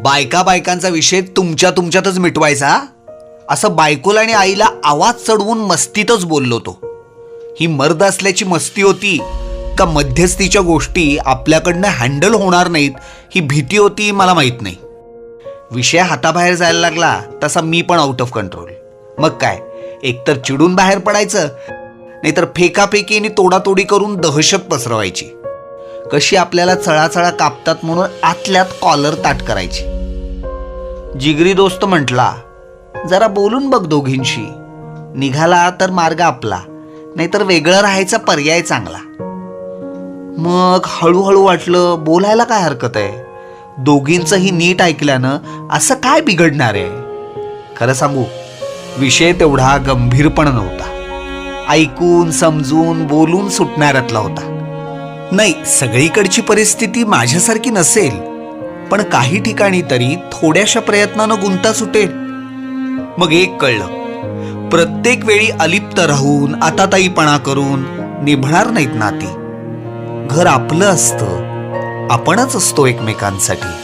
बायकांचा विषय तुमच्यातच मिटवायचा, असं बायकोला आणि आईला आवाज चढवून मस्तीतच बोललो तो. ही मर्द असल्याची मस्ती होती का मध्यस्थीच्या गोष्टी आपल्याकडनं हँडल होणार नाहीत ही भीती होती मला माहीत नाही. विषय हाताबाहेर जायला लागला तसा मी पण आउट ऑफ कंट्रोल. मग काय, एकतर चिडून बाहेर पडायचं, नाहीतर फेकाफेकी आणि तोडातोडी करून दहशत पसरवायची. कशी आपल्याला चळाचळा कापतात म्हणून आतल्यात कॉलर ताट करायची. जिगरी दोस्त म्हटला, जरा बोलून बघ दोघींशी, निघाला तर मार्ग आपला, नाहीतर वेगळं राहायचा पर्याय चांगला. मग हळूहळू वाटलं बोलायला काय हरकत आहे, दोघींचंही नीट ऐकल्यानं असं काय बिघडणार आहे. खरं सांगू, विषय तेवढा गंभीर पण नव्हता. ऐकून समजून बोलून सुटणाऱ्यातला होता. नाही, सगळीकडची परिस्थिती माझ्यासारखी नसेल, पण काही ठिकाणी तरी थोड्याशा प्रयत्नानं गुंता सुटेल. मग एक कळलं, प्रत्येक वेळी अलिप्त राहून आताताईपणा करून निभणार नाहीत नाती. घर आपलं असतं, आपणच असतो एकमेकांसाठी.